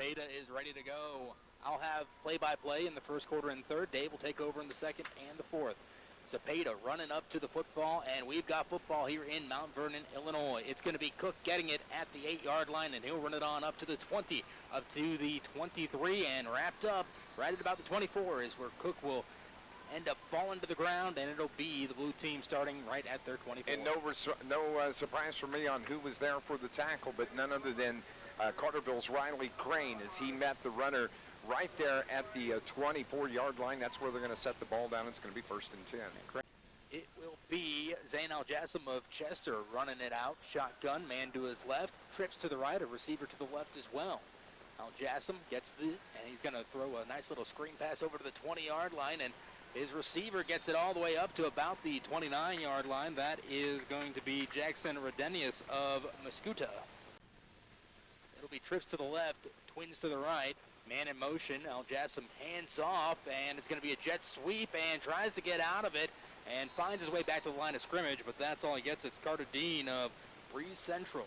Cepeda is ready to go. I'll have play-by-play in the first quarter and third. Dave will take over in the second and the fourth. Cepeda running up to the football, and we've got football here in Mount Vernon, Illinois. It's going to be Cook getting it at the 8-yard line, and he'll run it on up to the 20, up to the 23, and wrapped up right at about the 24 is where Cook will end up falling to the ground, and it'll be the blue team starting right at their 24. And no surprise for me on who was there for the tackle, but none other than Carterville's Riley Crane as he met the runner right there at the 24-yard line. That's where they're going to set the ball down. It's going to be 1st and 10. It will be Zane Al-Jassim of Chester running it out. Shotgun, man to his left, trips to the right, a receiver to the left as well. Al-Jassim gets and he's going to throw a nice little screen pass over to the 20-yard line, and his receiver gets it all the way up to about the 29-yard line. That is going to be Jackson Rodenius of Muscuta. It'll be trips to the left, twins to the right. Man in motion, Al-Jassim hands off, and it's going to be a jet sweep, and tries to get out of it, and finds his way back to the line of scrimmage, but that's all he gets. It's Carter Dean of Breeze Central.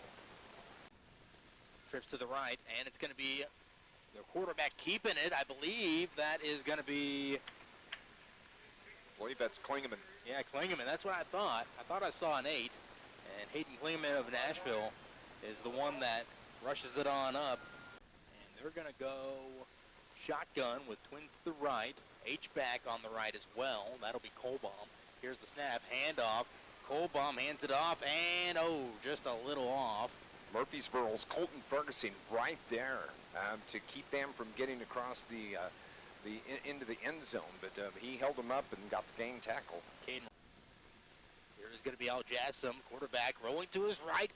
Trips to the right, and it's going to be the quarterback keeping it. I believe that is going to be... I believe that's Klingeman. Yeah, Klingeman. That's what I thought. I thought I saw an 8, and Hayden Klingeman of Nashville is the one that rushes it on up. They're going to go shotgun with twins to the right, H-back on the right as well. That'll be Colbaum. Here's the snap, handoff. Colbaum hands it off, and just a little off. Murfreesboro's Colton Ferguson right there to keep them from getting across into the end zone, but he held them up and got the game tackle. Here is going to be Al-Jassim, quarterback, rolling to his right,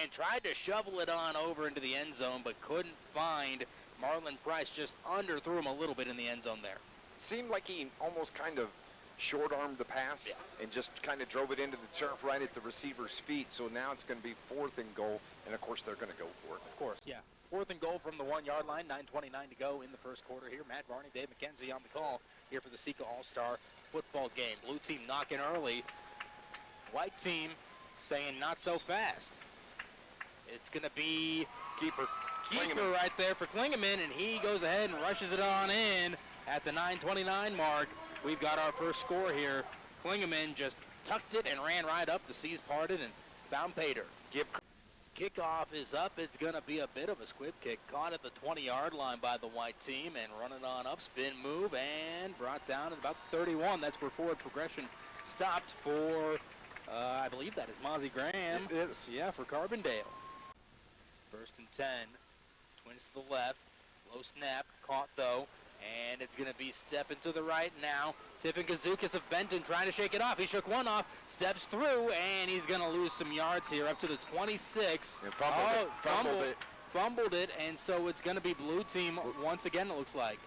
and tried to shovel it on over into the end zone, but couldn't find Marlon Price. Just underthrew him a little bit in the end zone there. Seemed like he almost kind of short-armed the pass and just kind of drove it into the turf right at the receiver's feet. So now it's going to be 4th and goal, and of course they're going to go for it. Of course, yeah. 4th and goal from the 1-yard line, 9:29 to go in the first quarter here. Matt Varney, Dave McKenzie on the call here for the SICA All-Star football game. Blue team knocking early. White team saying not so fast. It's going to be keeper right there for Klingeman, and he goes ahead and rushes it on in at the 9:29 mark. We've got our first score here. Klingeman just tucked it and ran right up. The seas parted and found Pater. Kickoff is up. It's going to be a bit of a squib kick. Caught at the 20-yard line by the white team and running on up. Spin move and brought down at about the 31. That's where forward progression stopped for, I believe that is Mozzie Graham. It is. Yeah, for Carbondale. 1st and 10. Twins to the left. Low snap. Caught, though. And it's going to be stepping to the right now. Tiffin Kazukis of Benton trying to shake it off. He shook one off. Steps through, and he's going to lose some yards here up to the 26. And fumbled it. And so it's going to be blue team once again, it looks like.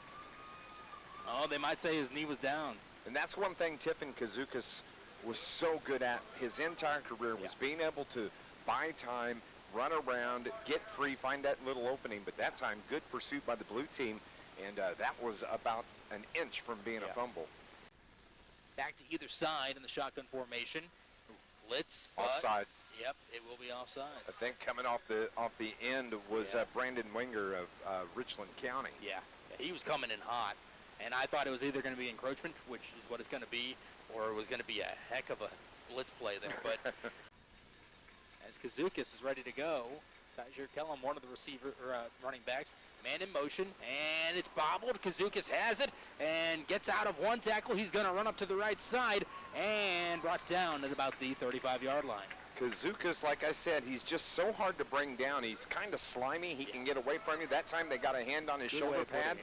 Oh, they might say his knee was down. And that's one thing Tiffin Kazukis was so good at his entire career was being able to buy time, run around, get free, find that little opening. But that time, good pursuit by the blue team, and that was about an inch from being a fumble. Back to either side in the shotgun formation. Blitz. Offside. Yep, it will be offside. I think coming off the end was Brandon Winger of Richland County. Yeah, he was coming in hot, and I thought it was either going to be encroachment, which is what it's going to be, or it was going to be a heck of a blitz play there. But as Kazukis is ready to go, Tyjer Kellum, one of the running backs, man in motion, and it's bobbled. Kazukis has it and gets out of one tackle. He's going to run up to the right side and brought down at about the 35-yard line. Kazukis, like I said, he's just so hard to bring down. He's kind of slimy. He can get away from you. That time they got a hand on his shoulder pad,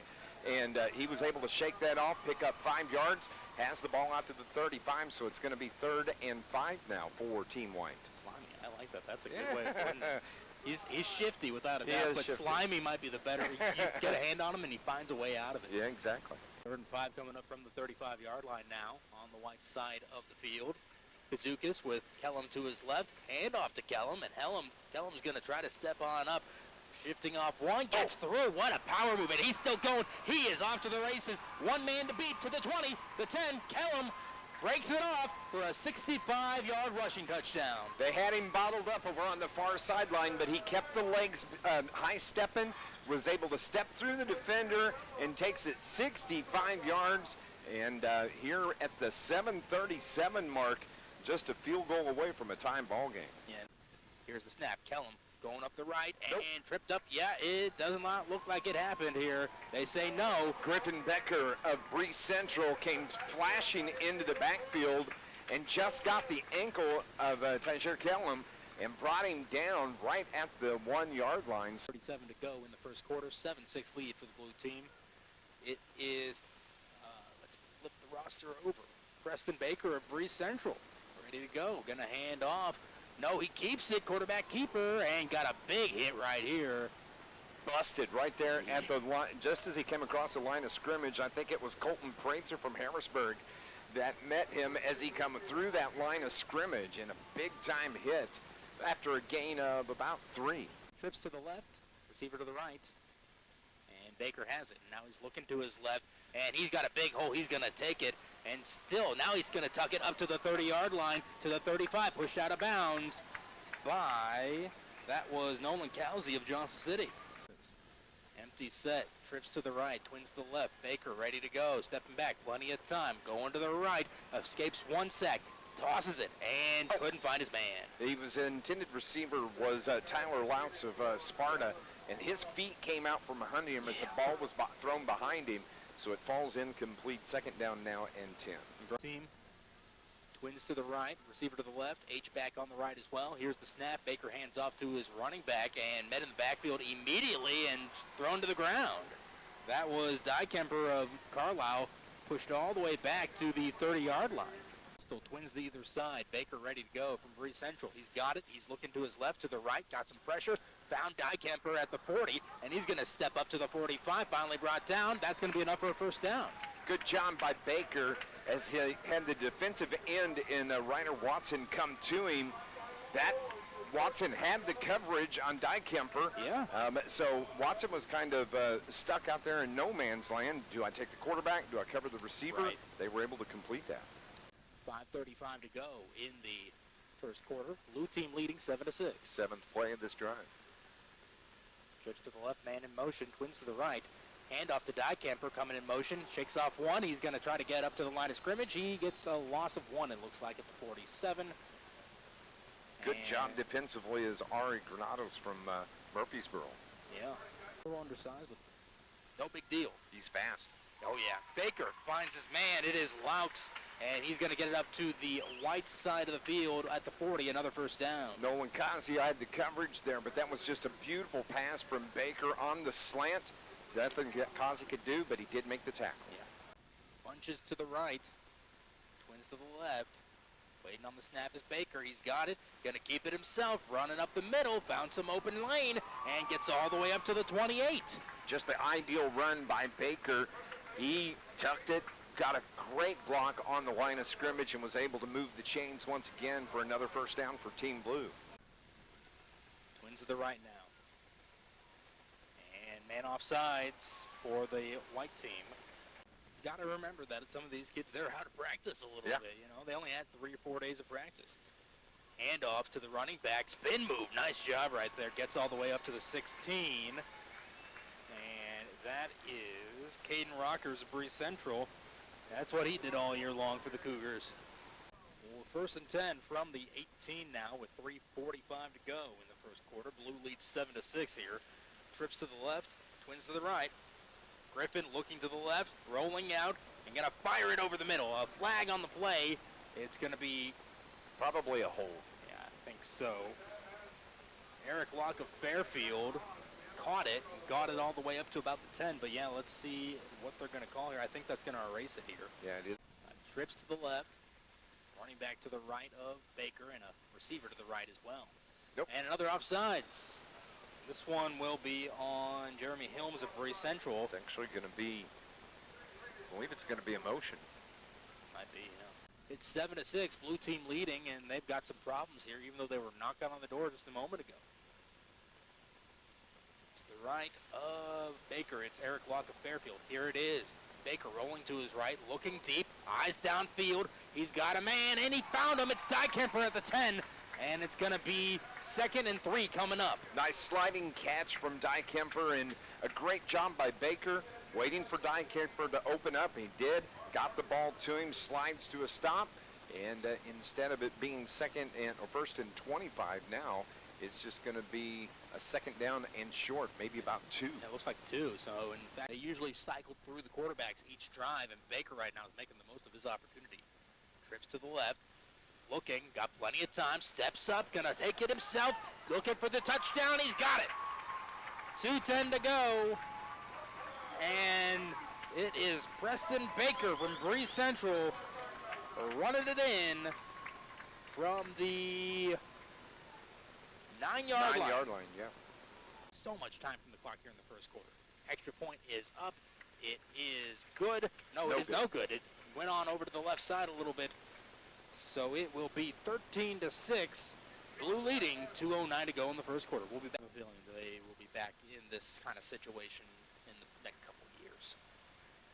and he was able to shake that off, pick up 5 yards, has the ball out to the 35, so it's going to be 3rd and 5 now for Team White. Slimy, I like that. That's a good way of putting it. He's shifty without a doubt, but shifty. Slimy might be the better. You get a hand on him and he finds a way out of it. Yeah, exactly. 3rd and 5 coming up from the 35-yard line now on the white side of the field. Kazukis with Kellum to his left, hand off to Kellum, and Kellum's going to try to step on up. Shifting off one, gets through. What a power move, and he's still going. He is off to the races. One man to beat to the 20, the 10. Kellum breaks it off for a 65-yard rushing touchdown. They had him bottled up over on the far sideline, but he kept the legs high-stepping, was able to step through the defender and takes it 65 yards. And here at the 7:37 mark, just a field goal away from a tie ball game. Yeah. Here's the snap. Kellum going up the right and tripped up. Yeah, it does not look like it happened here. They say no. Griffin Becker of Breese Central came flashing into the backfield and just got the ankle of Tyjer Kellum and brought him down right at the 1 yard line. 37 to go in the first quarter, 7-6 lead for the blue team. It is, let's flip the roster over. Preston Baker of Breese Central, ready to go, gonna hand off. No, he keeps it, quarterback keeper, and got a big hit right here. Busted right there at the line, just as he came across the line of scrimmage. I think it was Colton Prather from Harrisburg that met him as he come through that line of scrimmage, and a big-time hit after a gain of about 3. Trips to the left, receiver to the right, and Baker has it. Now he's looking to his left, and he's got a big hole. He's going to take it, and still, now he's going to tuck it up to the 30-yard line, to the 35, pushed out of bounds by, that was Nolan Cowsey of Johnson City. Empty set, trips to the right, twins to the left. Baker ready to go, stepping back, plenty of time, going to the right, escapes 1 sack, tosses it, and couldn't find his man. He was an intended receiver was Tyler Louts of Sparta, and his feet came out from behind him as the ball was thrown behind him, so it falls incomplete. Second down now and 10. Team, twins to the right, receiver to the left, H-back on the right as well. Here's the snap. Baker hands off to his running back and met in the backfield immediately and thrown to the ground. That was Dykemper of Carlisle, pushed all the way back to the 30-yard line. Still twins to either side. Baker ready to go from Breese Central. He's got it. He's looking to his left, to the right, got some pressure, found Dykemper at the 40, and he's going to step up to the 45, finally brought down. That's going to be enough for a first down. Good job by Baker as he had the defensive end in Reiner Watson come to him. That Watson had the coverage on Dykemper. Yeah. So Watson was kind of stuck out there in no man's land. Do I take the quarterback? Do I cover the receiver? Right. They were able to complete that. 5:35 to go in the first quarter. Blue team leading 7-6. 7th play of this drive. Trips to the left, man in motion, twins to the right. Handoff to Dykemper, coming in motion, shakes off 1. He's going to try to get up to the line of scrimmage. He gets a loss of 1, it looks like, at the 47. Good job defensively as Ari Granados from Murfreesboro. Yeah, a little undersized, but no big deal. He's fast. Oh, yeah. Baker finds his man. It is Louts, and he's going to get it up to the white side of the field at the 40, another first down. Nolan Kazi had the coverage there, but that was just a beautiful pass from Baker on the slant. Nothing Kazi could do, but he did make the tackle. Yeah. Bunches to the right, twins to the left. Waiting on the snap is Baker. He's got it. Going to keep it himself. Running up the middle. Found some open lane and gets all the way up to the 28. Just the ideal run by Baker. He tucked it, got a great block on the line of scrimmage, and was able to move the chains once again for another first down for Team Blue. Twins to the right now. And man offsides for the white team. Got to remember that some of these kids, they're out of practice a little bit. You know, they only had 3 or 4 days of practice. Handoff to the running back. Spin move. Nice job right there. Gets all the way up to the 16. And that is Caden Rockers of Breese Central. That's what he did all year long for the Cougars. Well, 1st and 10 from the 18 now with 3:45 to go in the first quarter. Blue leads 7-6 here. Trips to the left, twins to the right. Griffin looking to the left, rolling out, and going to fire it over the middle. A flag on the play. It's going to be probably a hold. Yeah, I think so. Eric Locke of Fairfield caught it, got it all the way up to about the 10. But yeah, let's see what they're going to call here. I think that's going to erase it here. Yeah, it is. Trips to the left, running back to the right of Baker, and a receiver to the right as well. Nope. And another offsides. This one will be on Jeremy Hilms of Breese Central. It's actually going to be, I believe it's going to be a motion. Might be, yeah. It's 7-6, blue team leading, and they've got some problems here, even though they were knocked out on the door just a moment ago. To the right of Baker, it's Eric Locke of Fairfield. Here it is. Baker rolling to his right, looking deep, eyes downfield. He's got a man, and he found him. It's Dykemper at the 10. and it's going to be 2nd and 3 coming up. Nice sliding catch from Kemper, and a great job by Baker, waiting for Kemper to open up. He did, got the ball to him, slides to a stop, and instead of it being 1st and 25 now, it's just going to be a 2nd down and short, maybe about 2. Yeah, it looks like 2. So, in fact, they usually cycle through the quarterbacks each drive, and Baker right now is making the most of his opportunity. Trips to the left, looking, got plenty of time, steps up, going to take it himself, looking for the touchdown. He's got it. 2:10 to go, and it is Preston Baker from Bree Central running it in from the 9-yard line. 9-yard line, yeah. So much time from the clock here in the first quarter. Extra point is up. It is good. No, it is no good. It went on over to the left side a little bit. So it will be 13-6. Blue leading, 2:09 to go in the first quarter. We'll be back. I have a feeling they will be back in this kind of situation in the next couple of years.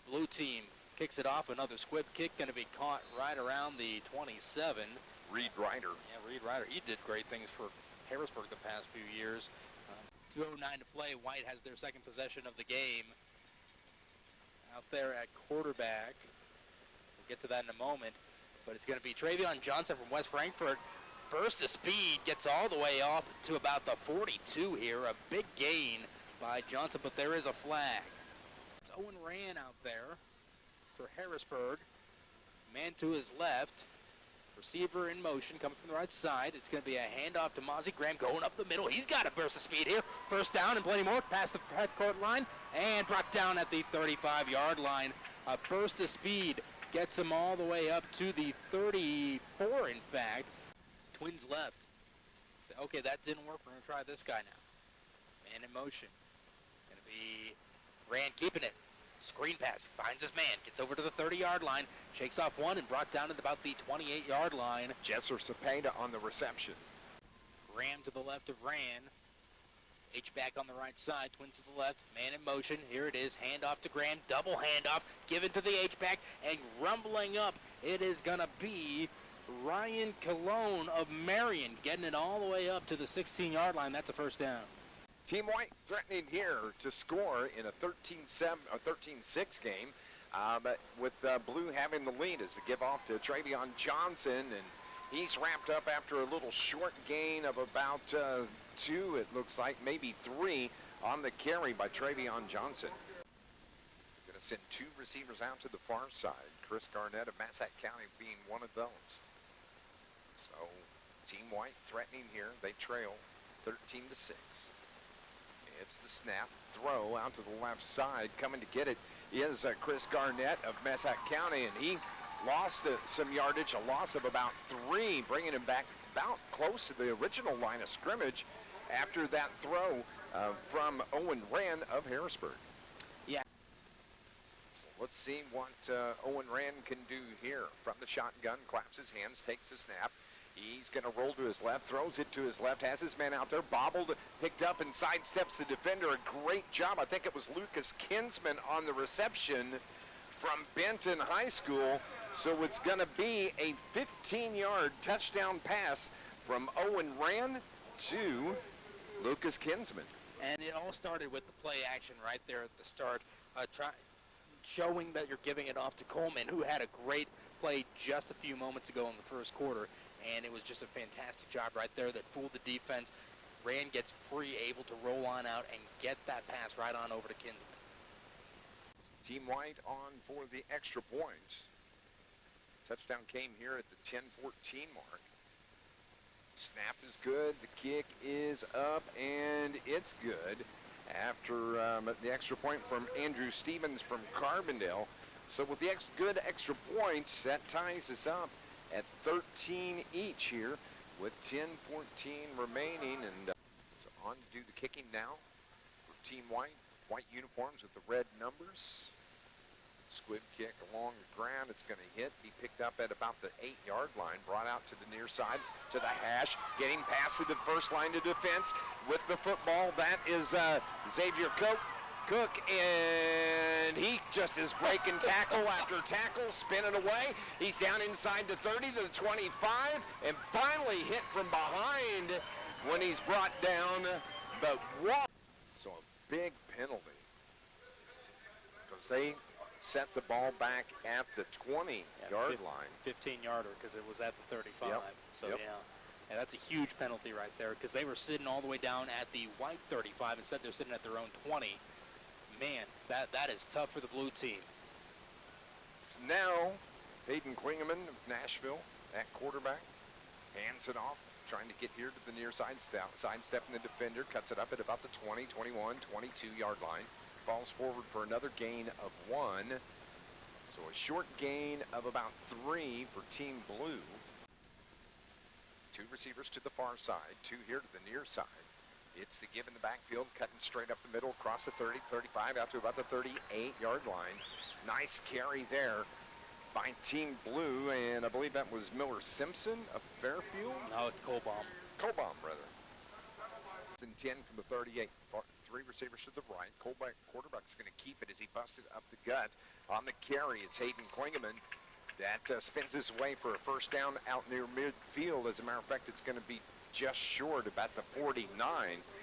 Blue team kicks it off. Another squib kick going to be caught right around the 27. Reed Ryder. Yeah, Reed Ryder. He did great things for Harrisburg the past few years. 2:09 to play. White has their 2nd possession of the game. Out there at quarterback. We'll get to that in a moment. But it's going to be Travion Johnson from West Frankfort. Burst of speed, gets all the way off to about the 42 here. A big gain by Johnson, but there is a flag. It's Owen Rand out there for Harrisburg. Man to his left. Receiver in motion, coming from the right side. It's going to be a handoff to Mozzie Graham going up the middle. He's got a burst of speed here. First down and plenty more past the half-court line and brought down at the 35-yard line. A burst of speed gets him all the way up to the 34, in fact. Twins left. Okay, that didn't work. We're going to try this guy now. Man in motion. Going to be Rand keeping it. Screen pass, finds his man, gets over to the 30-yard line, shakes off one and brought down at about the 28-yard line. Jesser Cepeda on the reception. Graham to the left of Rand. H-back on the right side, Twins to the left, man in motion. Here it is, handoff to Graham, double handoff, given to the H-back, and rumbling up, it is going to be Ryan Colon of Marion, getting it all the way up to the 16-yard line. That's a first down. Team White threatening here to score in a 13-6 game, but with Blue having the lead as the give off to Travion Johnson, and he's wrapped up after a little short gain of about 2, it looks like, maybe 3 on the carry by Travion Johnson. Going to send 2 receivers out to the far side. Chris Garnett of Massac County being one of those. So Team White threatening here. They trail 13-6. It's the snap, throw out to the left side. Coming to get it is Chris Garnett of Massac County, and he lost some yardage, a loss of about 3, bringing him back about close to the original line of scrimmage after that throw from Owen Rand of Harrisburg. Yeah. So let's see what Owen Rand can do here. From the shotgun, claps his hands, takes the snap. He's going to roll to his left, throws it to his left, has his man out there, bobbled, picked up, and sidesteps the defender. A great job. I think it was Lucas Kinsman on the reception from Benton High School. So it's going to be a 15-yard touchdown pass from Owen Rand to Lucas Kinsman. And it all started with the play action right there at the start, showing that you're giving it off to Coleman, who had a great play just a few moments ago in the first quarter. And it was just a fantastic job right there that fooled the defense. Rand gets free, able to roll on out and get that pass right on over to Kinsman. Team White on for the extra point. Touchdown came here at the 10-14 mark. Snap is good, the kick is up, and it's good after the extra point from Andrew Stevens from Carbondale. So with the good extra point, that ties us up at 13 each here with 10-14 remaining, and so on to do the kicking now for Team White. White uniforms with the red numbers. Squib kick along the ground. It's going to hit. Be picked up at about the 8-yard line. Brought out to the near side to the hash. Getting past the first line of defense with the football. That is Xavier Cope. Cook, and he just is breaking tackle after tackle, spinning away. He's down inside the 30 to the 25, and finally hit from behind when he's brought down. But what? So a big penalty because they set the ball back at the 20-yard line. 15-yarder because it was at the 35. Yep. So, yeah. And that's a huge penalty right there because they were sitting all the way down at the white 35. Instead, they're sitting at their own 20. Man, that is tough for the blue team. So now, Hayden Klingeman of Nashville at quarterback hands it off, trying to get here to the near sidestepping the defender, cuts it up at about the 20, 21, 22-yard line. Falls forward for another gain of 1. So a short gain of about 3 for Team Blue. 2 receivers to the far side, 2 here to the near side. It's the give in the backfield, cutting straight up the middle, across the 30, 35, out to about the 38-yard line. Nice carry there by Team Blue, and I believe that was Miller Simpson of Fairfield. No, it's Colbaum. Colbaum, rather. And 10 from the 38. 3 receivers to the right. Quarterback's going to keep it as he busted up the gut. On the carry, it's Hayden Klingeman that spins his way for a first down out near midfield. As a matter of fact, it's going to be just short, about the 49.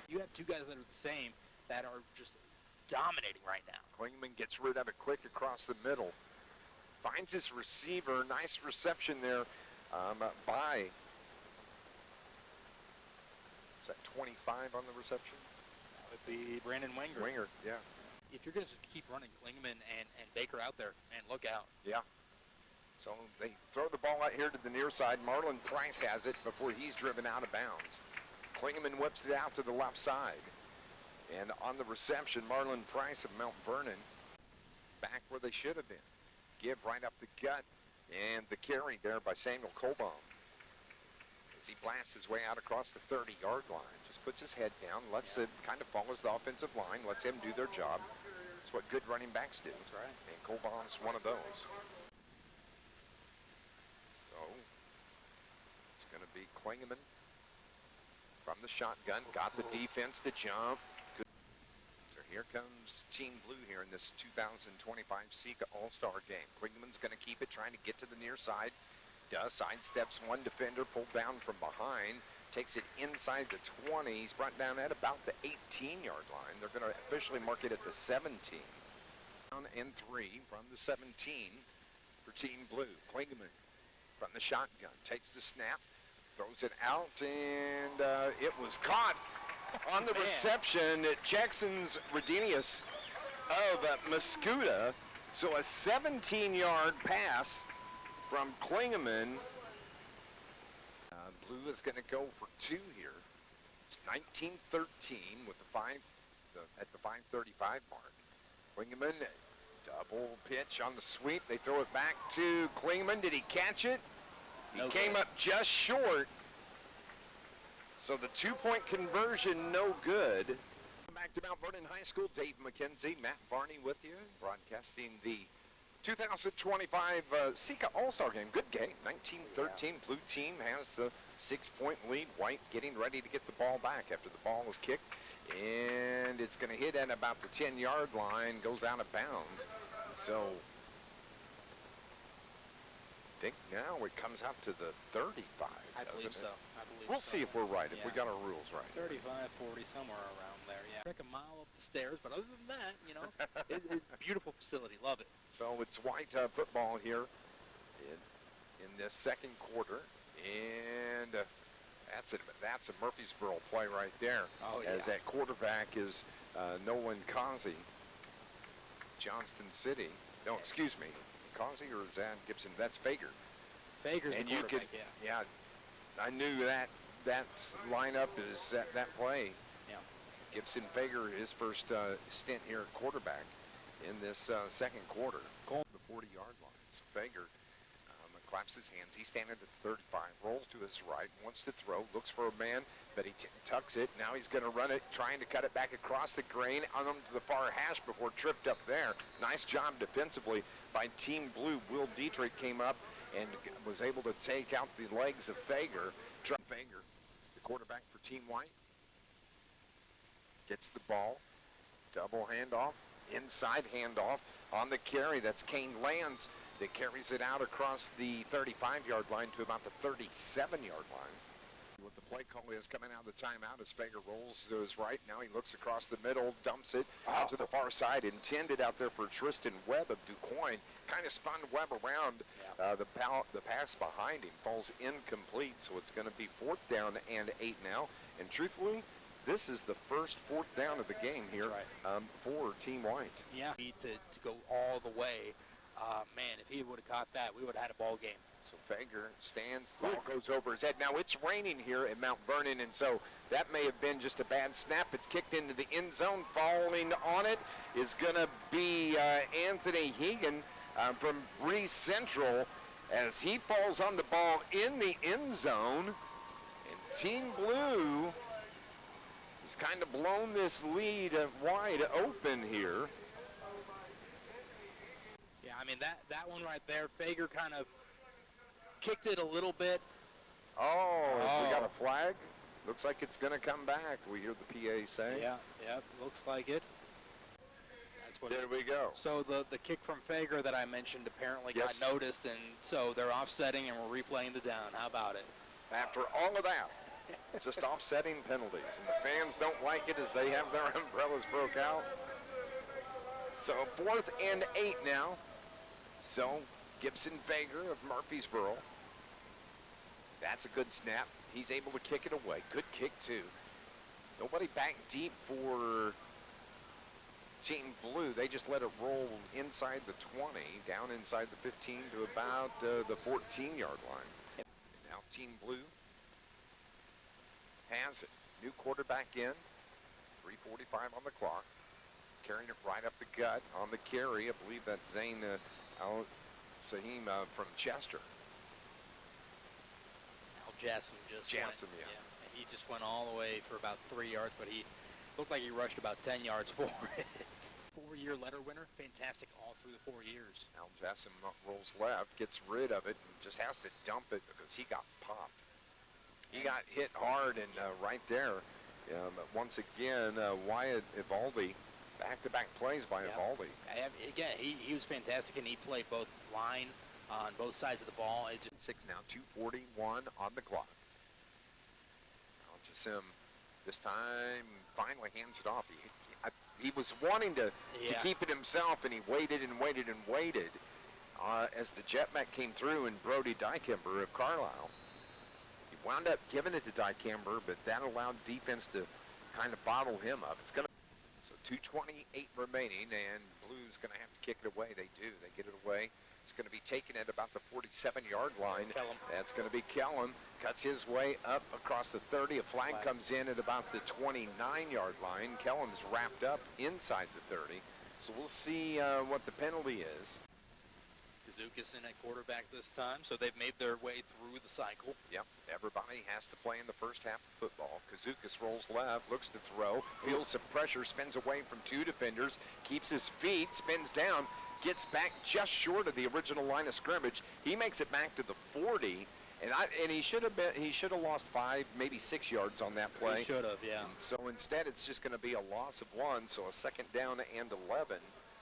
You have 2 guys that are the same that are just dominating right now. Klingeman gets rid of it quick across the middle. Finds his receiver. Nice reception there by, is that 25 on the reception? That would be Brandon Wenger. Wenger, yeah. If you're going to just keep running Klingeman and Baker out there, and look out. Yeah. So they throw the ball out here to the near side. Marlon Price has it before he's driven out of bounds. Klingeman whips it out to the left side. And on the reception, Marlon Price of Mount Vernon back where they should have been. Give right up the gut, and the carry there by Samuel Colbaum. As he blasts his way out across the 30-yard line, just puts his head down, lets it, kind of follows the offensive line, lets them do their job. That's what good running backs do. That's right. And Colbaum's one of those. So it's going to be Klingeman from the shotgun, got the defense to jump. So here comes Team Blue here in this 2025 SICA All-Star game. Klingeman's going to keep it, trying to get to the near side. Does, sidesteps one defender, pulled down from behind, takes it inside the 20. He's brought down at about the 18-yard line. They're going to officially mark it at the 17. Down and 3 from the 17 for Team Blue. Klingeman from the shotgun, takes the snap, throws it out, and it was caught on the reception at Jackson's Redenius of Mascuda. So a 17-yard pass from Klingeman. Blue is going to go for 2 here. It's 19-13 with at the 5:35 mark. Klingeman, double pitch on the sweep. They throw it back to Klingeman. Did he catch it? He came up just short. So the 2-point conversion, no good. Back to Mount Vernon High School, Dave McKenzie, Matt Varney with you, broadcasting the 2025 SICA All-Star game. Good game, 19-13. Blue team has the 6-point lead. White getting ready to get the ball back after the ball is kicked. And it's going to hit at about the 10-yard line, goes out of bounds. So I think now it comes out to the 35. I believe so. We'll see if we're right, if we got our rules right. 35, 40, somewhere around there, yeah. Like a mile up the stairs, but other than that, you know, it's a beautiful facility. Love it. So it's White football here in this second quarter, and that's a Murfreesboro play right there. Oh, yeah. As that quarterback is Nolan Causey, Johnston City. No, excuse me, Causey, or is that Gibson? That's Fager. Fager's and the you quarterback, could, yeah. I knew that lineup is that play. Yeah. Gibson Fager, his first stint here at quarterback in this second quarter. Goal to the 40-yard line. So Fager claps his hands. He's standing at the 35, rolls to his right, wants to throw, looks for a man, but he tucks it. Now he's going to run it, trying to cut it back across the grain on him to the far hash before tripped up there. Nice job defensively by Team Blue. Will Dietrich came up and was able to take out the legs of Fager. Fager, the quarterback for Team White, gets the ball, Double handoff, inside handoff on the carry. That's Kane Lands that carries it out across the 35-yard line to about the 37-yard line. What the play call is coming out of the timeout as Fager rolls to his right. Now he looks across the middle, dumps it out to the far side, intended out there for Tristan Webb of DuQuoin. Kind of spun Webb around. The pass behind him falls incomplete, so it's going to be 4th down and 8 now. And truthfully, this is the first 4th down of the game here for Team White. Yeah, need to go all the way. Man, if he would have caught that, we would have had a ball game. So Fager stands, ball goes over his head. Now it's raining here at Mount Vernon, and so that may have been just a bad snap. It's kicked into the end zone. Falling on it is going to be Anthony Hegan from Bree Central as he falls on the ball in the end zone. And Team Blue has kind of blown this lead wide open here. Yeah, I mean, that one right there, Fager kind of kicked it a little bit. We got a flag. Looks like it's going to come back. We hear the PA say. Yeah, looks like it. That's what there we go. So the kick from Fager that I mentioned apparently got noticed, and so they're offsetting and we're replaying the down. How about it? After all of that, just offsetting penalties. And the fans don't like it as they have their umbrellas broke out. So 4th and 8 now. So Gibson Fager of Murfreesboro. That's a good snap. He's able to kick it away. Good kick, too. Nobody back deep for Team Blue. They just let it roll inside the 20, down inside the 15 to about the 14-yard line. And now Team Blue has it. New quarterback in. 3:45 on the clock. Carrying it right up the gut on the carry. I believe that's Zane Al-Sahim from Chester. Jassim he just went all the way for about 3 yards, but he looked like he rushed about 10 yards for it. 4-year letter winner, fantastic all through the 4 years. Al Jassim rolls left, gets rid of it, and just has to dump it because he got popped. He got hit hard and right there. Once again, Wyatt Ivaldi, back-to-back plays by Ivaldi. Again, he was fantastic, and he played both line on both sides of the ball. It just 6 now, 2:41 on the clock. Jassim this time finally hands it off. He was wanting to keep it himself, and he waited and waited and waited as the jetback came through, and Brody Dykember of Carlisle. He wound up giving it to Dykember, but that allowed defense to kind of bottle him up. It's going to so 2:28 remaining, and Blue's going to have to kick it away. They do. They get it away. It's going to be taken at about the 47-yard line. That's going to be Kellum. Cuts his way up across the 30. A flag comes in at about the 29-yard line. Kellum's wrapped up inside the 30. So we'll see what the penalty is. Kazukas in at quarterback this time, so they've made their way through the cycle. Yep, everybody has to play in the first half of football. Kazukas rolls left, looks to throw, feels some pressure, spins away from 2 defenders, keeps his feet, spins down, gets back just short of the original line of scrimmage. He makes it back to the 40, and he should have lost 5, maybe 6 yards on that play. He should have, yeah. And so instead, it's just going to be a loss of 1, so a 2nd down and 11.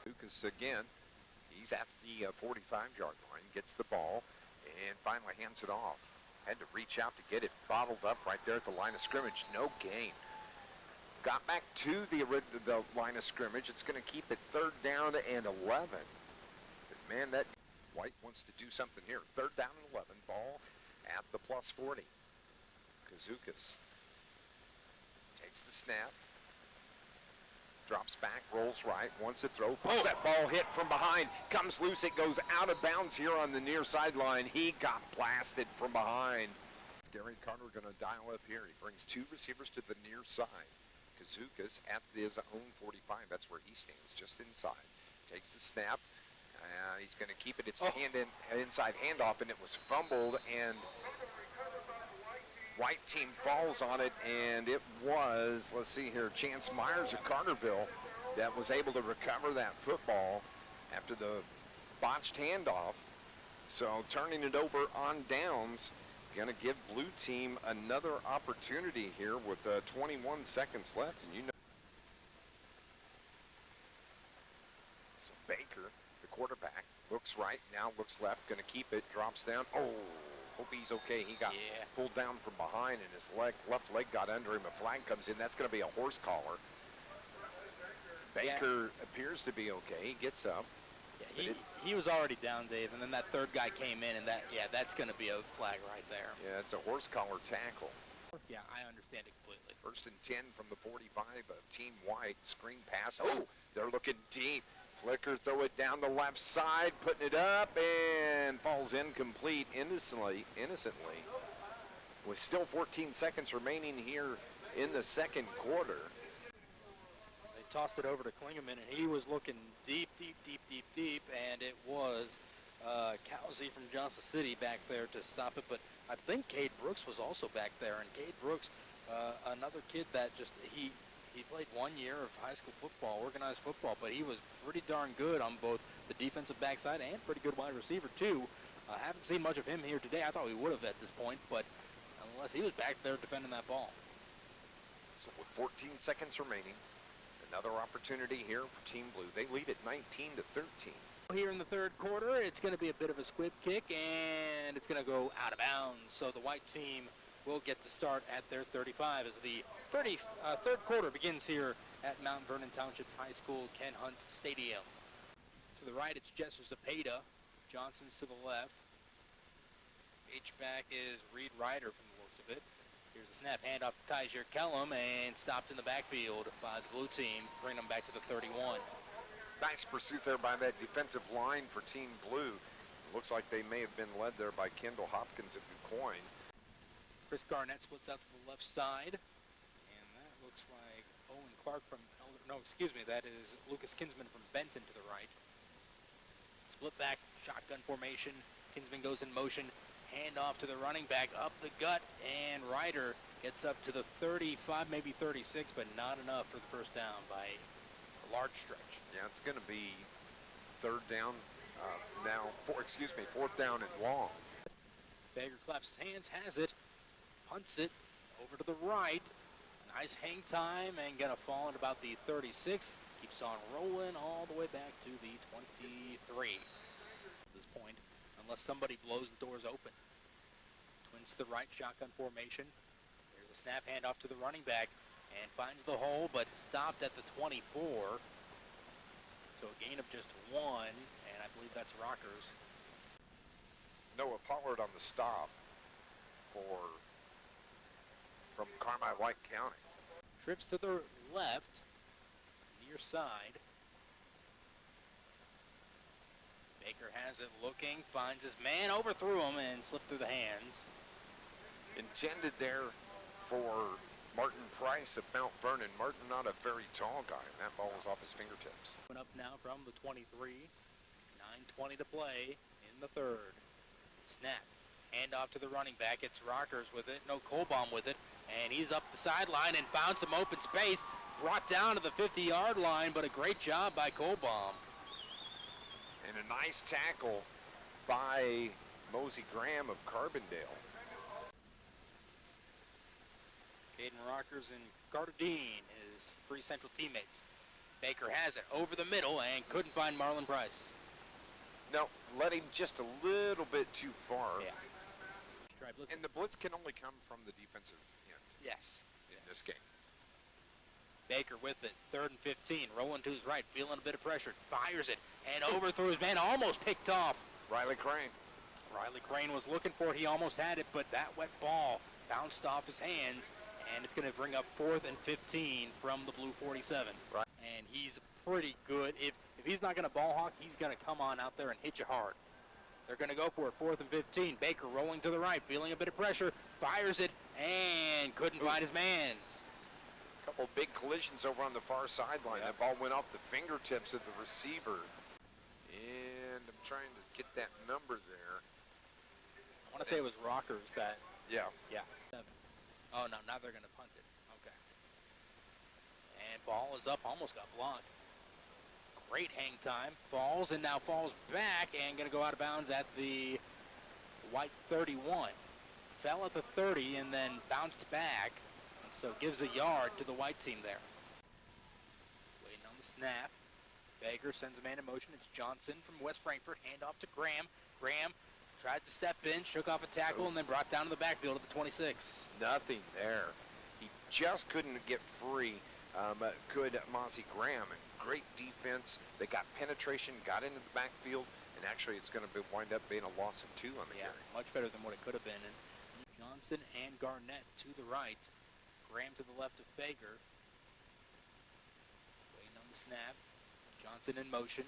Lucas again. He's at the 45-yard line, gets the ball, and finally hands it off. Had to reach out to get it bottled up right there at the line of scrimmage. No gain. Got back to the line of scrimmage. It's going to keep it 3rd down and 11. But, man, that White wants to do something here. 3rd down and 11. Ball at the plus 40. Kazukas takes the snap. Drops back, rolls right, wants to throw, pulls that ball hit from behind, comes loose, it goes out of bounds here on the near sideline. He got blasted from behind. Gary Carter going to dial up here. He brings 2 receivers to the near side. Kazukas at his own 45, that's where he stands, just inside. Takes the snap, he's going to keep it, it's inside handoff, and it was fumbled, and White team falls on it, and it was, let's see here, Chance Myers of Carterville that was able to recover that football after the botched handoff. So turning it over on downs, going to give Blue team another opportunity here with 21 seconds left, and Baker, the quarterback, looks right, now looks left, going to keep it, drops down. Oh, hope he's okay. He got pulled down from behind, and his left leg got under him. A flag comes in. That's going to be a horse collar. Baker appears to be okay. He gets up. Yeah, he was already down, Dave, and then that third guy came in, and that's going to be a flag right there. Yeah, it's a horse collar tackle. Yeah, I understand it completely. 1st and 10 from the 45 of Team White. Screen pass. Oh, they're looking deep. Flicker, throw it down the left side, putting it up, and falls incomplete innocently. With still 14 seconds remaining here in the second quarter. They tossed it over to Klingeman, and he was looking deep, and it was Cowsey from Johnson City back there to stop it. But I think Cade Brooks was also back there, and Cade Brooks, another kid that he played 1 year of high school football, organized football, but he was pretty darn good on both the defensive backside and pretty good wide receiver too. I haven't seen much of him here today. I thought we would have at this point, but unless he was back there defending that ball. So with 14 seconds remaining, another opportunity here for Team Blue. They lead at 19-13. Here in the third quarter, it's going to be a bit of a squib kick, and it's going to go out of bounds. So the white team will get to start at their 35 as the third quarter begins here at Mount Vernon Township High School, Ken Hunt Stadium. To the right, it's Jester Zapata. Johnson's to the left. H-back is Reed Ryder from the looks of it. Here's the snap handoff to Tyjer Kellum, and stopped in the backfield by the blue team, bringing them back to the 31. Nice pursuit there by that defensive line for Team Blue. Looks like they may have been led there by Kendall Hopkins of DuQuoin. Chris Garnett splits out to the left side, and that looks like Owen Clark from that is Lucas Kinsman from Benton to the right. Split back, shotgun formation. Kinsman goes in motion, handoff to the running back, up the gut, and Ryder gets up to the 35, maybe 36, but not enough for the first down by a large stretch. Yeah, it's going to be fourth down and long. Baker claps his hands, has it, punts it over to the right. Nice hang time, and gonna fall at about the 36. Keeps on rolling all the way back to the 23 at this point, unless somebody blows the doors open. Twins to the right, shotgun formation. There's a snap handoff to the running back, and finds the hole, but stopped at the 24. So a gain of just 1, and I believe that's Rockers. Noah Pollard on the stop from Carmi White County. Trips to the left, near side. Baker has it looking, finds his man, overthrew him, and slipped through the hands. Intended there for Martin Price of Mount Vernon. Martin, not a very tall guy, and that ball was off his fingertips. Up now from the 23, 9:20 to play in the third. Snap, handoff to the running back. It's Rockers with it, no Colbaum with it, and he's up the sideline and found some open space. Brought down to the 50-yard line, but a great job by Colbaum. And a nice tackle by Mosey Graham of Carbondale. Caden Rockers and Carter Dean, his Free Central teammates. Baker has it over the middle and couldn't find Marlon Price. No, led him just a little bit too far. Yeah. And the blitz can only come from the defensive end. Yes. In this game. Baker with it, 3rd and 15, rolling to his right, feeling a bit of pressure, fires it, and overthrew his man, almost picked off. Riley Crane. Riley Crane was looking for it, he almost had it, but that wet ball bounced off his hands, and it's going to bring up 4th and 15 from the blue 47. Right. And he's pretty good. If he's not going to ball hawk, he's going to come on out there and hit you hard. They're going to go for it, 4th and 15. Baker rolling to the right, feeling a bit of pressure, fires it, and couldn't find his man. A couple big collisions over on the far sideline. Yeah. That ball went off the fingertips of the receiver. And I'm trying to get that number there. I want to say it was Rockers that. Yeah. Yeah. 7. Oh, no, now they're going to punt it. Okay. And ball is up, almost got blocked. Great hang time. Falls, and now falls back, and going to go out of bounds at the white 31. Fell at the 30 and then bounced back, and so gives a yard to the white team there. Waiting on the snap. Baker sends a man in motion. It's Johnson from West Frankfort. Hand off to Graham. Graham tried to step in, shook off a tackle, and then brought down to the backfield at the 26. Nothing there. He just couldn't get free. Good Mossy Graham. Great defense. They got penetration, got into the backfield, and actually it's going to wind up being a loss of 2 on the carry. Much better than what it could have been. And Johnson and Garnett to the right. Graham to the left of Fager. Waiting on the snap. Johnson in motion.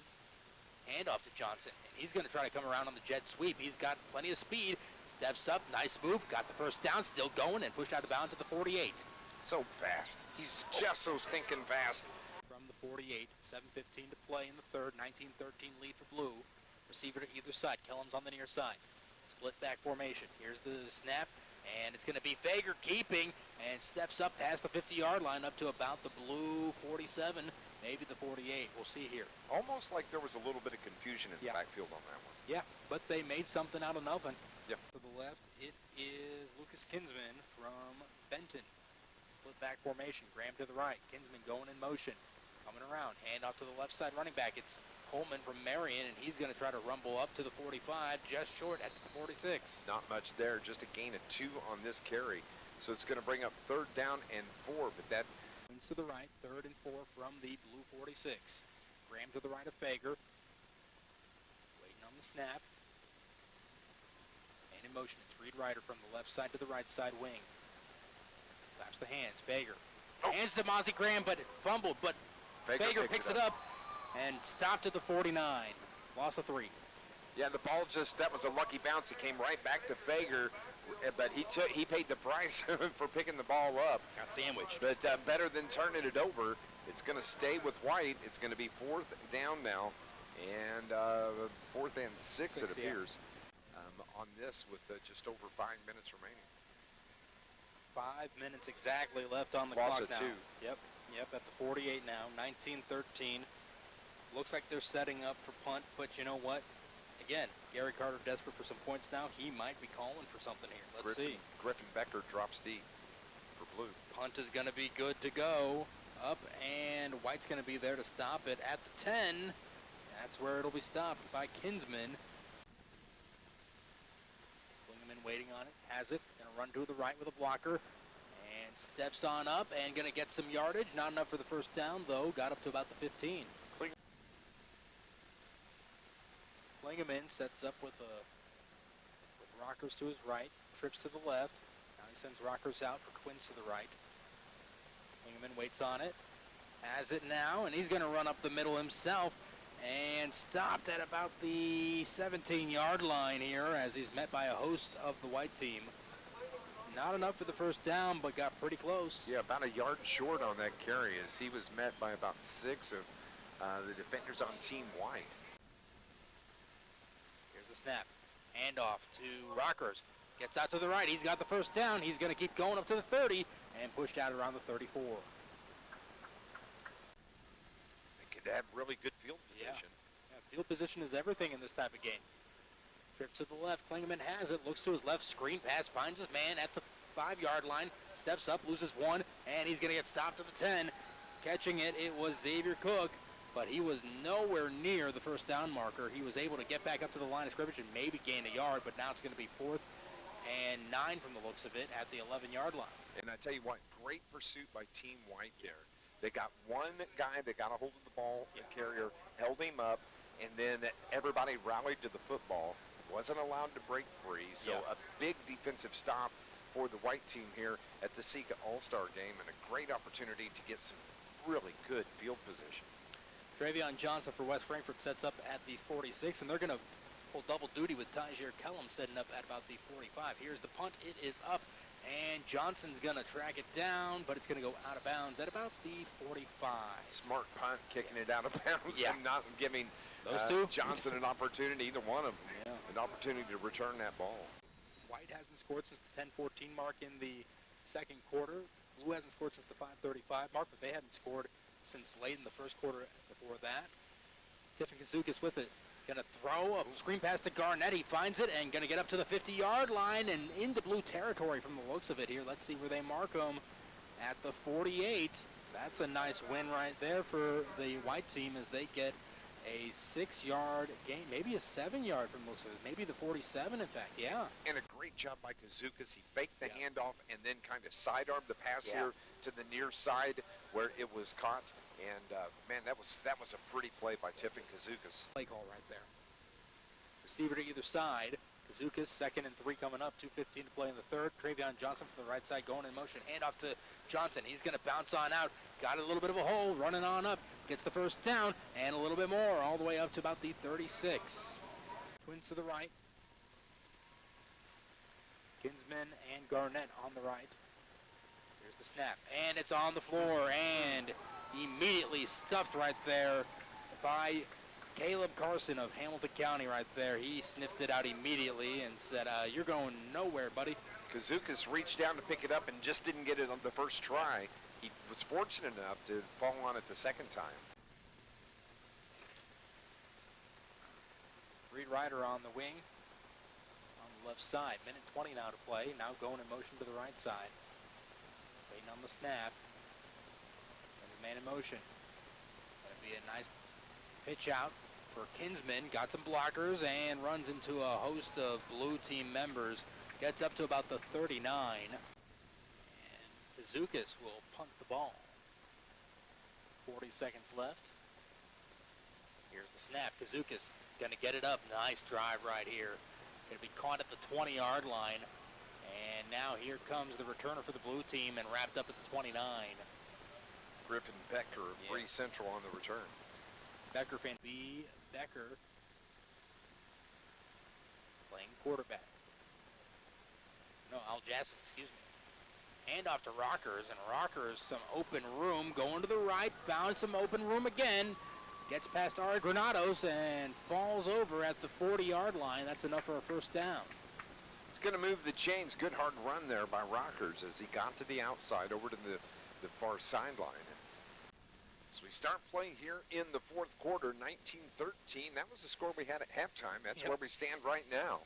Hand off to Johnson. And he's going to try to come around on the jet sweep. He's got plenty of speed. Steps up. Nice move. Got the first down. Still going and pushed out of bounds at the 48. So fast. He's just so stinking fast. From the 48. 7:15 to play in the third. 19-13 lead for Blue. Receiver to either side. Kellum's on the near side. Split back formation. Here's the snap. And it's going to be Fager keeping and steps up past the 50-yard line up to about the Blue 47, maybe the 48. We'll see here. Almost like there was a little bit of confusion in the backfield on that one. Yeah, but they made something out of nothing. Yep. To the left, it is Lucas Kinsman from Benton. Split back formation. Graham to the right. Kinsman going in motion. Coming around. Hand off to the left side running back. It's Coleman from Marion, and he's going to try to rumble up to the 45, just short at the 46. Not much there, just a gain of 2 on this carry. So it's going to bring up 3rd down and 4, but that... To the right, 3rd and 4 from the Blue 46. Graham to the right of Fager. Waiting on the snap. And in motion, it's Reed Ryder from the left side to the right side wing. Claps the hands, Fager. Hands to Mozzie Graham, but fumbled, but Fager picks it up. And stopped at the 49. Loss of 3. Yeah, the ball that was a lucky bounce. It came right back to Fager, but he paid the price for picking the ball up. Got sandwiched. But better than turning it over. It's going to stay with White. It's going to be 4th down now, and 4th and 6 it appears. On this with just over 5 minutes remaining. 5 minutes exactly left on the Loss clock of now. 2. Yep, at the 48 now, 19-13. Looks like they're setting up for punt, but you know what? Again, Gary Carter desperate for some points now. He might be calling for something here. Let's see. Griffin Becker drops deep for Blue. Punt is going to be good to go. Up, and White's going to be there to stop it at the 10. That's where it'll be stopped by Kinsman. Klingeman waiting on it. Has it. Going to run to the right with a blocker. And steps on up and going to get some yardage. Not enough for the first down, though. Got up to about the 15. Klingeman sets up with Rockers to his right, trips to the left. Now he sends Rockers out for Quince to the right. Klingeman waits on it, has it now, and he's going to run up the middle himself and stopped at about the 17-yard line here as he's met by a host of the White team. Not enough for the first down, but got pretty close. Yeah, about a yard short on that carry as he was met by about 6 of the defenders on Team White. Snap. Handoff to Rockers. Gets out to the right. He's got the first down. He's going to keep going up to the 30 and pushed out around the 34. They could have really good field position. Yeah, field position is everything in this type of game. Trip to the left. Klingeman has it. Looks to his left. Screen pass. Finds his man at the 5-yard line. Steps up. Loses 1. And he's going to get stopped at the 10. Catching it, it was Xavier Cook. But he was nowhere near the first down marker. He was able to get back up to the line of scrimmage and maybe gain a yard, but now it's going to be 4th and 9 from the looks of it at the 11-yard line. And I tell you what, great pursuit by Team White there. They got one guy that got a hold of the ball, the carrier, held him up, and then everybody rallied to the football. Wasn't allowed to break free, so a big defensive stop for the White team here at the SICA All-Star game, and a great opportunity to get some really good field position. Travion Johnson for West Frankfort sets up at the 46, and they're going to pull double duty with Tyjair Kellum setting up at about the 45. Here's the punt. It is up, and Johnson's going to track it down, but it's going to go out of bounds at about the 45. Smart punt, kicking it out of bounds and not giving those two Johnson an opportunity, either one of them, an opportunity to return that ball. White hasn't scored since the 10-14 mark in the second quarter. Blue hasn't scored since the 5:35 mark, but they hadn't scored since late in the first quarter before that. Tiffin Kazukis with it. Going to throw a screen pass to Garnett. He finds it and going to get up to the 50-yard line and into Blue territory from the looks of it here. Let's see where they mark him at the 48. That's a nice win right there for the White team as they get A 6-yard gain, maybe a 7-yard from looks of it. Maybe the 47, in fact, yeah. And a great job by Kazukas. He faked the handoff and then kind of sidearmed the pass here to the near side where it was caught. And, man, that was a pretty play by Tippin Kazukas. Play call right there. Receiver to either side. Kazukas, 2nd and 3 coming up. 2:15 to play in the third. Travion Johnson from the right side going in motion. Handoff to Johnson. He's going to bounce on out. Got a little bit of a hole. Running on up. Gets the first down. And a little bit more. All the way up to about the 36. Twins to the right. Kinsman and Garnett on the right. Here's the snap. And it's on the floor. And immediately stuffed right there by Caleb Carson of Hamilton County right there. He sniffed it out immediately and said, you're going nowhere, buddy. Kazukas reached down to pick it up and just didn't get it on the first try. He was fortunate enough to fall on it the second time. Reed Ryder on the wing on the left side. 1:20 now to play. Now going in motion to the right side. Waiting on the snap. And the man in motion. Going to be a nice pitch out for Kinsman. Got some blockers and runs into a host of blue team members. Gets up to about the 39. And Kazukas will punt the ball. 40 seconds left. Here's the snap. Kazukas going to get it up. Nice drive right here. Going to be caught at the 20-yard line. And now here comes the returner for the blue team and wrapped up at the 29. Griffin Becker of Bree Central on the return. Becker fan B. Becker playing quarterback. No, Al Jasson, excuse me. Hand off to Rockers, and Rockers some open room, going to the right, found some open room again. Gets past Ari Granados and falls over at the 40-yard line. That's enough for a first down. It's going to move the chains. Good hard run there by Rockers as he got to the outside over to the far sideline. So we start playing here in the fourth quarter, 19-13. That was the score we had at halftime. That's where we stand right now.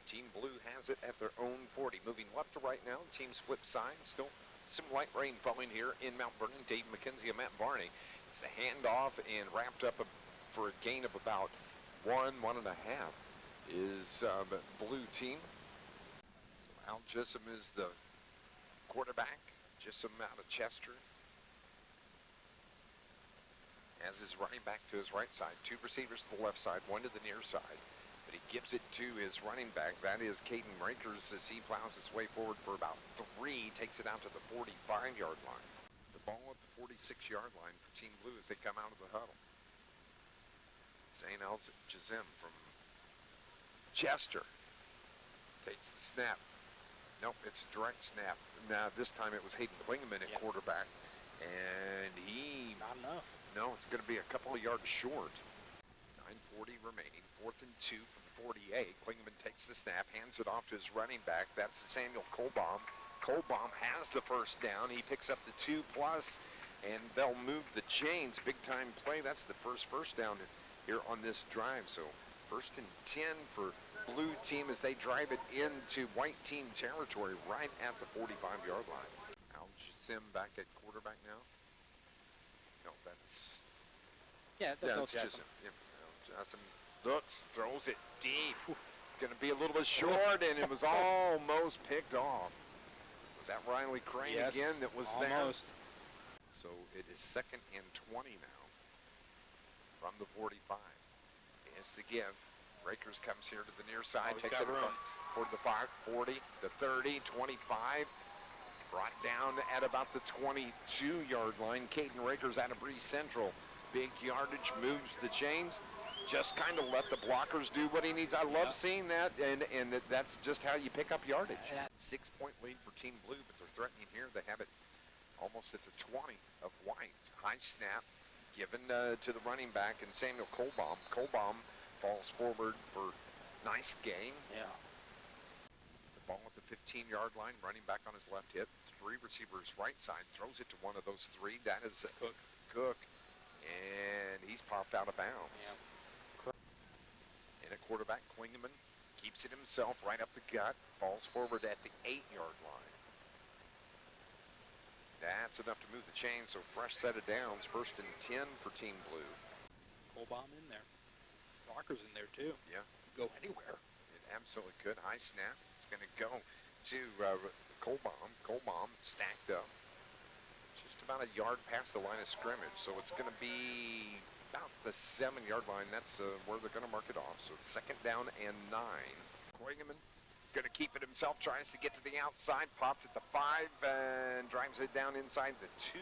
Team Blue has it at their own 40. Moving left to right now, teams flip sides. Still some light rain falling here in Mount Vernon. Dave McKenzie and Matt Varney. It's the handoff and wrapped up for a gain of about 1.5 is Blue team. So Al Gissom is the quarterback. Gissom out of Chester. Has his running back to his right side. 2 receivers to the left side, 1 to the near side. But he gives it to his running back. That is Caden Rakers as he plows his way forward for about 3. Takes it out to the 45-yard line. The ball at the 46-yard line for Team Blue as they come out of the huddle. Zane Al-Jazim from Chester takes the snap. Nope, it's a direct snap. Now this time it was Hayden Klingeman at quarterback. And he... Not enough. No, it's going to be a couple of yards short. 9:40 remaining. 4th and 2 from the 48. Klingeman takes the snap, hands it off to his running back. That's Samuel Kohlbaum. Kohlbaum has the first down. He picks up the 2+, and they'll move the chains. Big time play. That's the first down here on this drive. So 1st and 10 for Blue team as they drive it into white team territory right at the 45-yard line. Al Sim back at quarterback now. No, that's... Yeah, that's Al Jessim. Jessim looks, throws it deep. Going to be a little bit short, and it was almost picked off. Was that Riley Crane again that was almost there? So it is 2nd and 20 now from the 45. It's the give. Rakers comes here to the near side, takes it for the 5, 40, the 30, 25. Brought down at about the 22-yard line. Caden Rakers out of Bree Central. Big yardage, moves the chains. Just kind of let the blockers do what he needs. I love seeing that, and that's just how you pick up yardage. 6-point lead for Team Blue, but they're threatening here. They have it almost at the 20 of White. High snap given to the running back and Samuel Kohlbaum. Kohlbaum falls forward for nice gain. Yeah. The ball at the 15-yard line, running back on his left hip. 3 receivers right side, throws it to one of those 3. That is Cook. And he's popped out of bounds. Yeah. And a quarterback, Klingeman, keeps it himself right up the gut, falls forward at the 8-yard line. That's enough to move the chains, so fresh set of downs. 1st and 10 for Team Blue. Bomb in there. Rocker's in there too. Yeah. Go anywhere. It absolutely could. High snap. It's going to go to Colbaum. Colbaum stacked up just about a yard past the line of scrimmage. So it's going to be about the 7-yard line. That's where they're going to mark it off. So it's 2nd down and 9. Klingeman going to keep it himself. Tries to get to the outside. Popped at the 5 and drives it down inside the 2.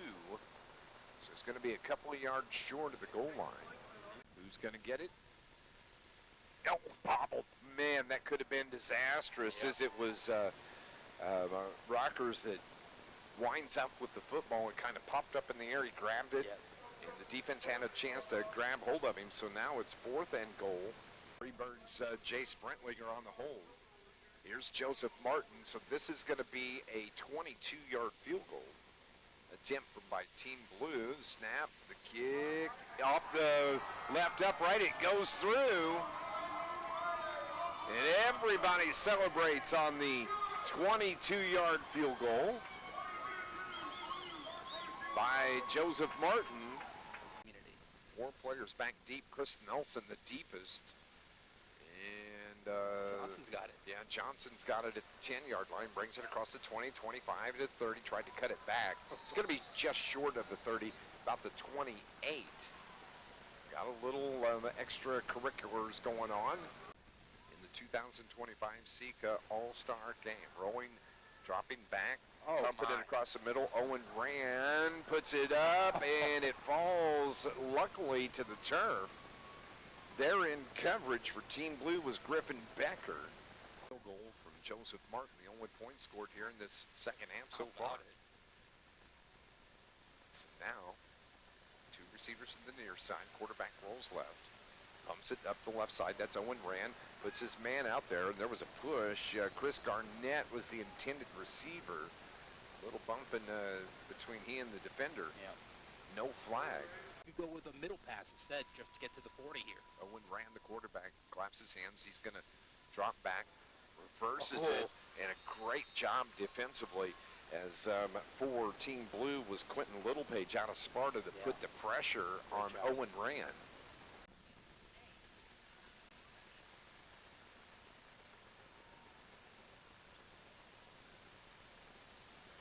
So it's going to be a couple of yards short of the goal line. Who's going to get it? Oh, bobbled. Man, that could have been disastrous, as it was Rockers that winds up with the football. It kind of popped up in the air. He grabbed it, and the defense had a chance to grab hold of him. So now it's 4th and goal. Freebird's Jace Brentley are on the hold. Here's Joseph Martin. So this is going to be a 22-yard field goal attempt by Team Blue. Snap, the kick, off the left upright. It goes through. And everybody celebrates on the 22-yard field goal by Joseph Martin. 4 players back deep. Chris Nelson, the deepest. And Johnson's got it. Yeah, Johnson's got it at the 10-yard line. Brings it across the 20, 25 to 30. Tried to cut it back. It's going to be just short of the 30, about the 28. Got a little extracurriculars going on. 2025 SICA All-Star Game. Rolling, dropping back, pumping it across the middle. Owen Rand puts it up, and it falls, luckily, to the turf. There in coverage for Team Blue was Griffin Becker. Field goal from Joseph Martin, the only point scored here in this second half so far. So now, 2 receivers from the near side. Quarterback rolls left. Pumps it up the left side. That's Owen Rand. Puts his man out there, and there was a push. Chris Garnett was the intended receiver. A little bump in, between he and the defender. Yeah. No flag. You go with a middle pass instead just to get to the 40 here. Owen Rand, the quarterback, claps his hands. He's going to drop back, reverses it, and a great job defensively. As for Team Blue was Quentin Littlepage out of Sparta to put the pressure on Owen Rand.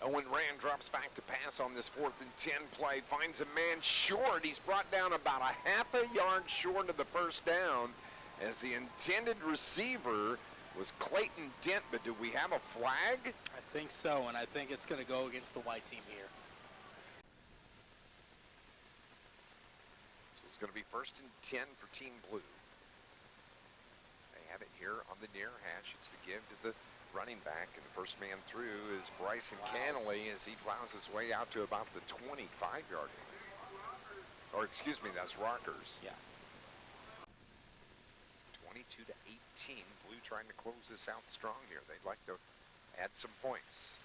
Owen Rand drops back to pass on this 4th and 10 play. Finds a man short. He's brought down about a half a yard short of the first down as the intended receiver was Clayton Dent. But do we have a flag? I think so, and I think it's going to go against the white team here. So it's going to be 1st and 10 for Team Blue. They have it here on the near hash. It's the give to the running back, and the first man through is Bryson Cannelly as he plows his way out to about the 25-yard line. Or excuse me, that's Rockers. Yeah. 22 to 18. Blue trying to close this out strong here. They'd like to add some points.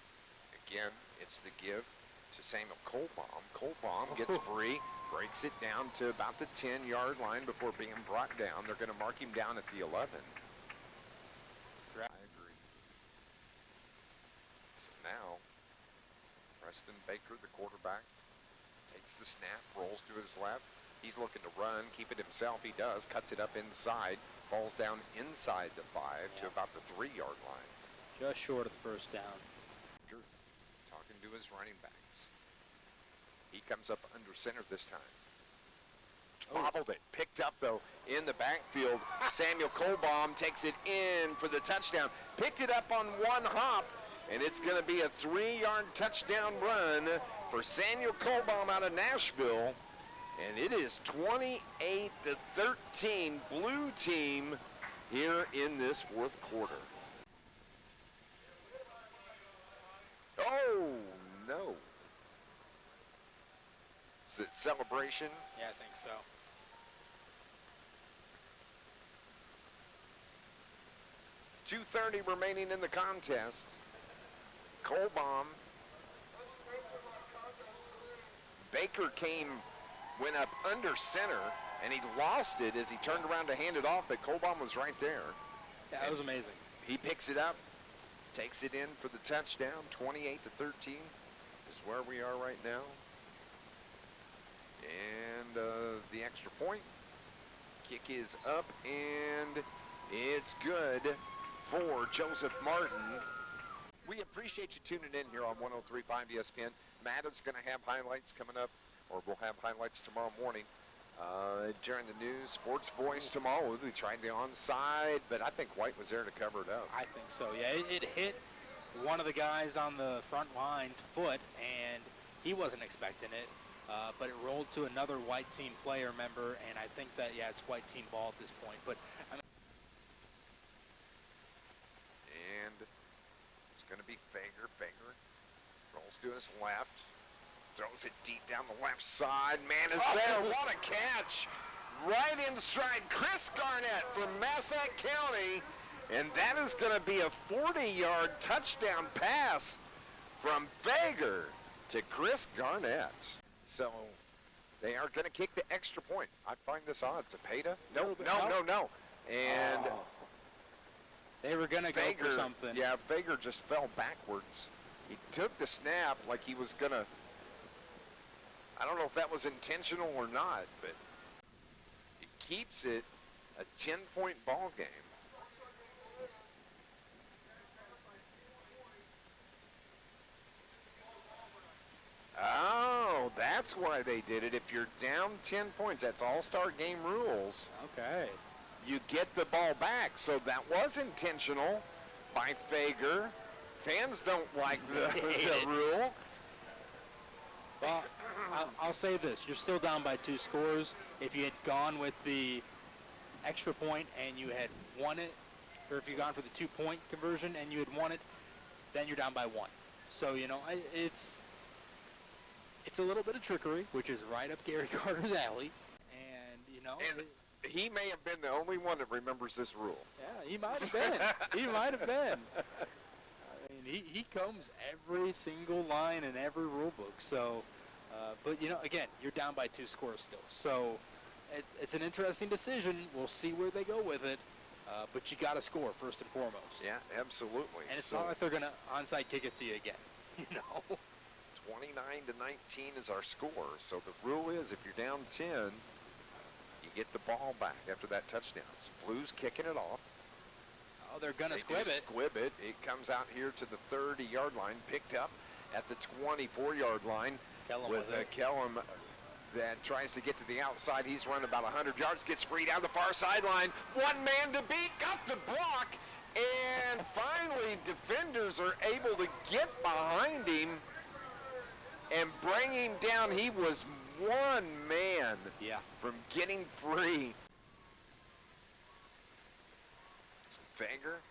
Again, it's the give to Samuel Colbaum. Colbaum gets free, breaks it down to about the 10-yard line before being brought down. They're going to mark him down at the 11. I agree. So now, Preston Baker, the quarterback, takes the snap, rolls to his left. He's looking to run, keep it himself. He does, cuts it up inside, falls down inside the 5 to about the 3-yard line. Just short of the first down. Talking to his running backs. He comes up under center this time. Bobbled it, picked up though in the backfield. Samuel Colbaum takes it in for the touchdown. Picked it up on one hop, and it's going to be a 3-yard touchdown run for Samuel Colbaum out of Nashville. And it is 28 to 13 Blue team here in this 4th quarter. Oh no. Is it celebration? Yeah, I think so. .230 remaining in the contest. Colbaum. Baker went up under center, and he lost it as he turned around to hand it off, but Colbaum was right there. Yeah, that was amazing. He picks it up, takes it in for the touchdown. 28 to 13 is where we are right now. And the extra point Kick is up, and it's good for Joseph Martin. We appreciate you tuning in here on 103.5 ESPN. Matt is going to have highlights coming up, or we'll have highlights tomorrow morning during the news. Sports Voice tomorrow. We tried the onside, but I think White was there to cover it up. I think so, yeah. It hit one of the guys on the front line's foot, and he wasn't expecting it. But it rolled to another white team player member, and I think that, yeah, it's white team ball at this point. But I mean, and it's going to be Fager. Fager rolls to his left, throws it deep down the left side. Man is there. What a catch! Right in stride. Chris Garnett from Massac County, and that is going to be a 40-yard touchdown pass from Fager to Chris Garnett. So they are going to kick the extra point. I find this odd. Zapata? No. And they were going to go for something. Yeah, Fager just fell backwards. He took the snap like he was going to, I don't know if that was intentional or not, but it keeps it a 10-point ball game. Oh, that's why they did it. If you're down 10 points, that's all-star game rules. Okay. You get the ball back. So that was intentional by Fager. Fans don't like the rule. Well, I'll say this. You're still down by 2 scores. If you had gone with the extra point and you had won it, or if you'd gone for the 2-point conversion and you had won it, then you're down by 1. So, you know, it's a little bit of trickery, which is right up Gary Carter's alley. And, you know. And he may have been the only one that remembers this rule. Yeah, he might have been. He might have been. I mean, he combs every single line in every rule book. So, but, you know, again, you're down by 2 scores still. So it's an interesting decision. We'll see where they go with it. But you got to score first and foremost. Yeah, absolutely. And it's not like they're going to onside kick it to you again, you know. 29-19 is our score. So the rule is if you're down 10, you get the ball back after that touchdown. So Blues kicking it off. Oh, they're going to squib it. Squib it. It comes out here to the 30-yard line, picked up at the 24-yard line with Kellum that tries to get to the outside. He's run about 100 yards, gets freed out the far sideline. One man to beat, got the block, and finally defenders are able to get behind him and bring him down. He was one man from getting free. So Fager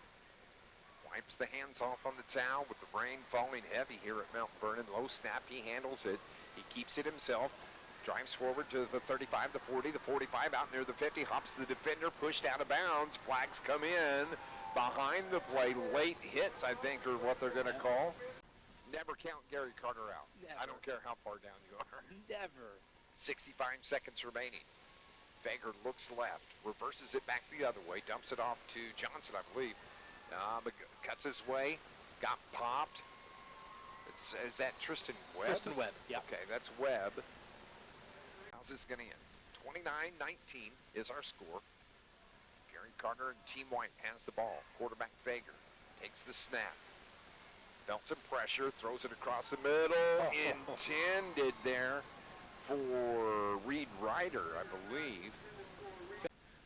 wipes the hands off on the towel with the rain falling heavy here at Mount Vernon. Low snap, he handles it. He keeps it himself. Drives forward to the 35, the 40, the 45, out near the 50. Hops the defender, pushed out of bounds. Flags come in behind the play. Late hits, I think, are what they're going to call. Never count Gary Carter out. Never. I don't care how far down you are. Never. 65 seconds remaining. Fager looks left, reverses it back the other way, dumps it off to Johnson, I believe. But cuts his way, got popped. Is that Tristan Webb? Tristan Webb, yeah. Okay, that's Webb. How's this going to end? 29-19 is our score. Gary Carter and Team White has the ball. Quarterback Fager takes the snap. Felt some pressure, throws it across the middle. Intended there for Reed Ryder, I believe.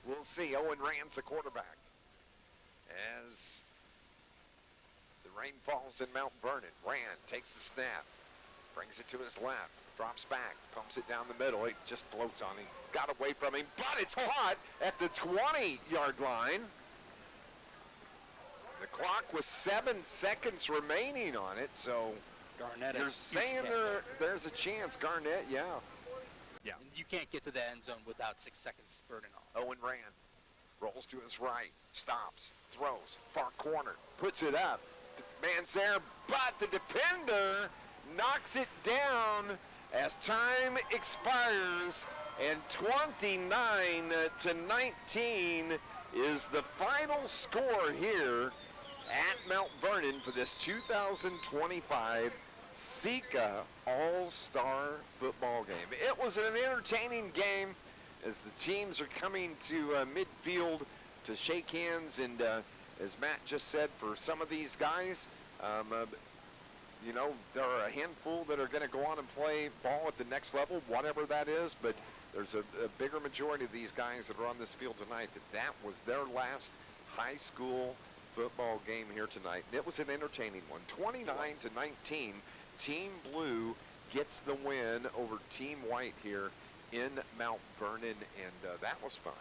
We'll see. Owen Rand's the quarterback. As the rain falls in Mount Vernon, Rand takes the snap, brings it to his left, drops back, pumps it down the middle. It just floats on him. Got away from him, but it's caught at the 20-yard line. The clock was 7 seconds remaining on it, so Garnett you're saying there's a chance. Garnett, yeah. And you can't get to the end zone without 6 seconds burning off. Owen Rand rolls to his right, stops, throws, far corner, puts it up. Man's there, but the defender knocks it down as time expires, and 29-19 is the final score here at Mount Vernon for this 2025 SICA All-Star football game. It was an entertaining game. as the teams are coming to midfield to shake hands. And as Matt just said, for some of these guys, you know, there are a handful that are going to go on and play ball at the next level, whatever that is, but there's a bigger majority of these guys that are on this field tonight that was their last high school football game here tonight. And it was an entertaining one. 29-19, Team Blue gets the win over Team White here in Mount Vernon, and that was fun.